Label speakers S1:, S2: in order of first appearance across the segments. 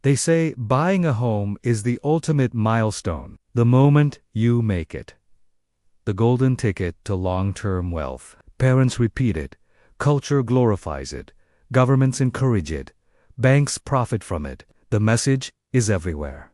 S1: They say buying a home is the ultimate milestone, the moment you make it. The golden ticket to long-term wealth. Parents repeat it, culture glorifies it, governments encourage it, banks profit from it. The message is everywhere.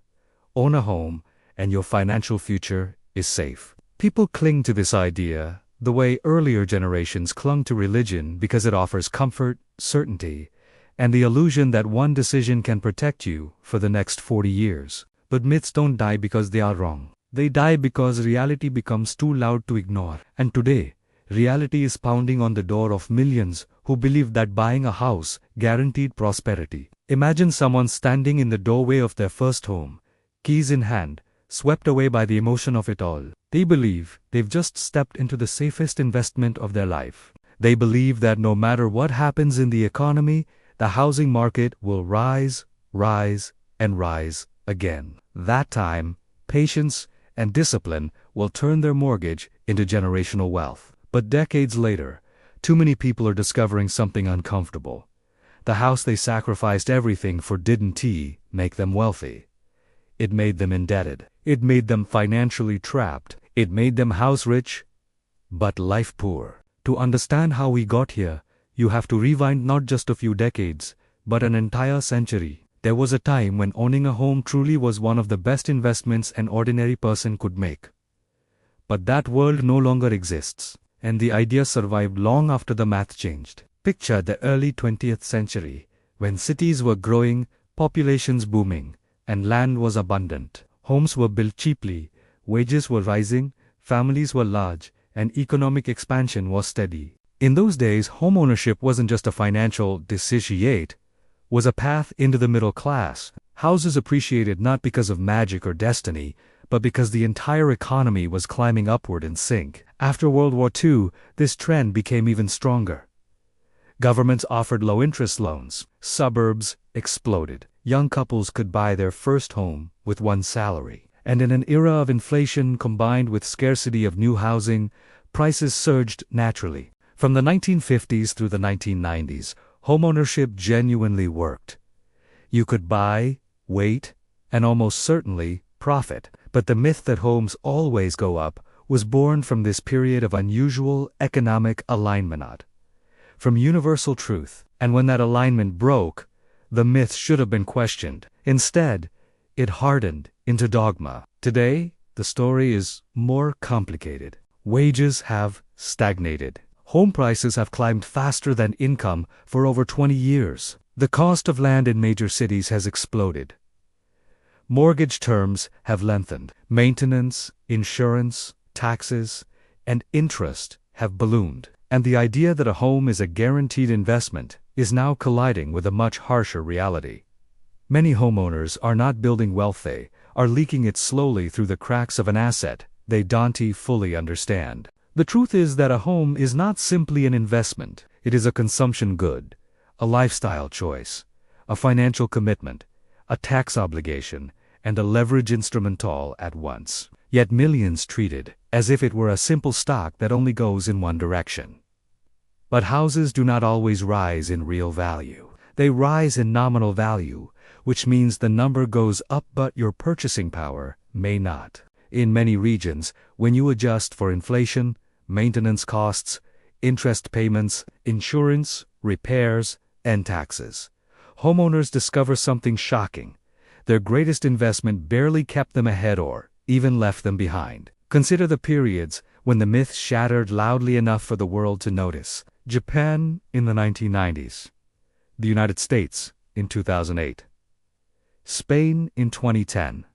S1: Own a home, and your financial future is safe. People cling to this idea the way earlier generations clung to religion because it offers comfort, certainty, and the illusion that one decision can protect you for the next 40 years. But myths don't die because they are wrong. They die because reality becomes too loud to ignore. And today, reality is pounding on the door of millions who believe that buying a house guaranteed prosperity. Imagine someone standing in the doorway of their first home, keys in hand, swept away by the emotion of it all. They believe they've just stepped into the safest investment of their life. They believe that no matter what happens in the economy, the housing market will rise, rise, and rise again. That time, patience and discipline will turn their mortgage into generational wealth. But decades later, too many people are discovering something uncomfortable. The house they sacrificed everything for didn't make them wealthy. It made them indebted. It made them financially trapped. It made them house rich, but life poor. To understand how we got here, you have to rewind not just a few decades, but an entire century. There was a time when owning a home truly was one of the best investments an ordinary person could make. But that world no longer exists, and the idea survived long after the math changed. Picture the early 20th century, when cities were growing, populations booming, and land was abundant. Homes were built cheaply, wages were rising, families were large, and economic expansion was steady. In those days, homeownership wasn't just a financial decision, it was a path into the middle class. Houses appreciated not because of magic or destiny, but because the entire economy was climbing upward in sync. After World War II, this trend became even stronger. Governments offered low-interest loans. Suburbs exploded. Young couples could buy their first home with one salary. And in an era of inflation combined with scarcity of new housing, prices surged naturally. From the 1950s through the 1990s, homeownership genuinely worked. You could buy, wait, and almost certainly profit. But the myth that homes always go up was born from this period of unusual economic alignment. From universal truth. And when that alignment broke, the myth should have been questioned. Instead, it hardened into dogma. Today, the story is more complicated. Wages have stagnated. Home prices have climbed faster than income for over 20 years. The cost of land in major cities has exploded. Mortgage terms have lengthened. Maintenance, insurance, taxes, and interest have ballooned. And the idea that a home is a guaranteed investment is now colliding with a much harsher reality. Many homeowners are not building wealth, they are leaking it slowly through the cracks of an asset they don't fully understand. The truth is that a home is not simply an investment. It is a consumption good, a lifestyle choice, a financial commitment, a tax obligation, and a leverage instrument all at once. Yet millions treat it as if it were a simple stock that only goes in one direction. But houses do not always rise in real value. They rise in nominal value, which means the number goes up but your purchasing power may not. In many regions, when you adjust for inflation, maintenance costs, interest payments, insurance, repairs, and taxes, homeowners discover something shocking. Their greatest investment barely kept them ahead or even left them behind. Consider the periods when the myth shattered loudly enough for the world to notice. Japan in the 1990s. The United States in 2008. Spain in 2010.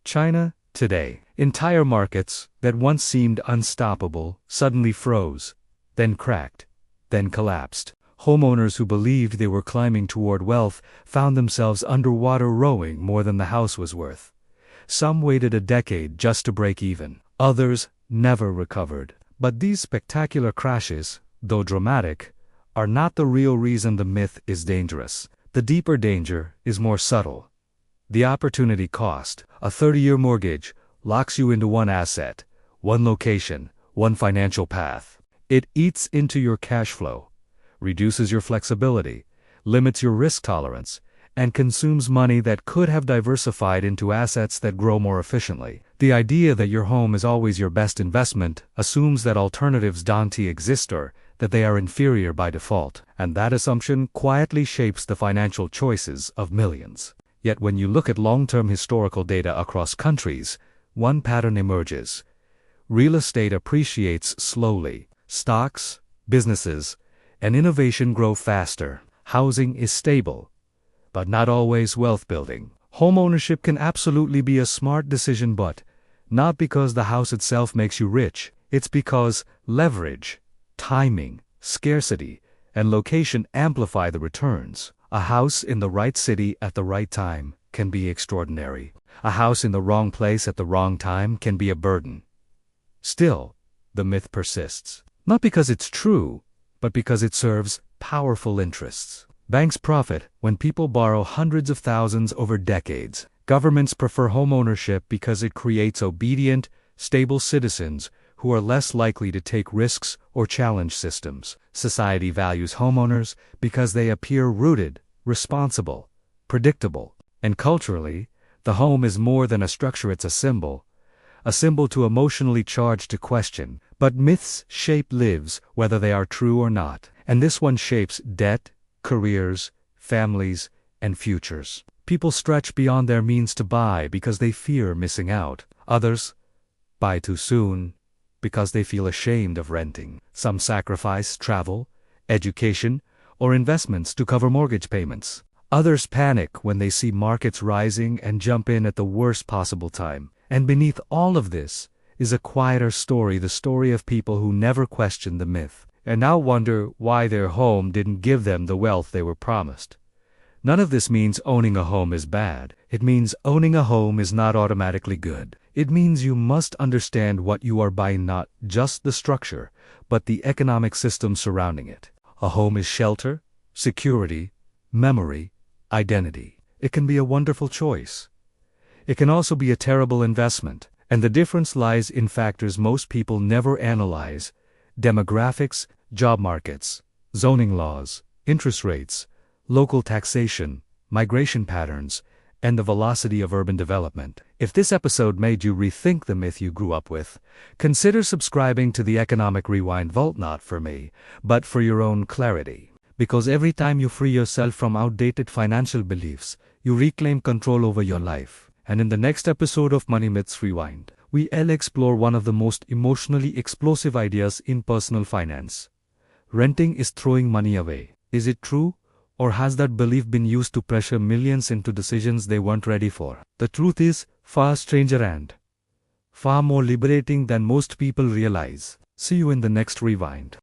S1: China today. Entire markets that once seemed unstoppable suddenly froze, then cracked, then collapsed. Homeowners who believed they were climbing toward wealth found themselves underwater rowing more than the house was worth. Some waited a decade just to break even. Others never recovered. But these spectacular crashes, though dramatic, are not the real reason the myth is dangerous. The deeper danger is more subtle. The opportunity cost. A 30-year mortgage locks you into one asset, one location, one financial path. It eats into your cash flow, reduces your flexibility, limits your risk tolerance, and consumes money that could have diversified into assets that grow more efficiently. The idea that your home is always your best investment assumes that alternatives don't exist or that they are inferior by default, and that assumption quietly shapes the financial choices of millions. Yet when you look at long-term historical data across countries, one pattern emerges. Real estate appreciates slowly. Stocks, businesses, and innovation grow faster. Housing is stable, but not always wealth building. Homeownership can absolutely be a smart decision, but not because the house itself makes you rich. It's because leverage, timing, scarcity, and location amplify the returns. A house in the right city at the right time can be extraordinary. A house in the wrong place at the wrong time can be a burden. Still, the myth persists. Not because it's true, but because it serves powerful interests. Banks profit when people borrow hundreds of thousands over decades. Governments prefer homeownership because it creates obedient, stable citizens who are less likely to take risks or challenge systems. Society values homeowners because they appear rooted, responsible, predictable. And culturally, the home is more than a structure, it's a symbol too emotionally charged to question. But myths shape lives, whether they are true or not. And this one shapes debt, careers, families, and futures. People stretch beyond their means to buy because they fear missing out. Others buy too soon because they feel ashamed of renting. Some sacrifice travel, education, or investments to cover mortgage payments. Others panic when they see markets rising and jump in at the worst possible time. And beneath all of this is a quieter story, the story of people who never questioned the myth, and now wonder why their home didn't give them the wealth they were promised. None of this means owning a home is bad. It means owning a home is not automatically good. It means you must understand what you are buying, not just the structure, but the economic system surrounding it. A home is shelter, security, memory, identity. It can be a wonderful choice. It can also be a terrible investment, and the difference lies in factors most people never analyze: demographics, job markets, zoning laws, interest rates, local taxation, migration patterns, and the velocity of urban development. If this episode made you rethink the myth you grew up with, consider subscribing to the Economic Rewind Vault, not for me, but for your own clarity. Because every time you free yourself from outdated financial beliefs, you reclaim control over your life. And in the next episode of Money Myths Rewind, we'll explore one of the most emotionally explosive ideas in personal finance. Renting is throwing money away. Is it true? Or has that belief been used to pressure millions into decisions they weren't ready for? The truth is far stranger and far more liberating than most people realize. See you in the next Rewind.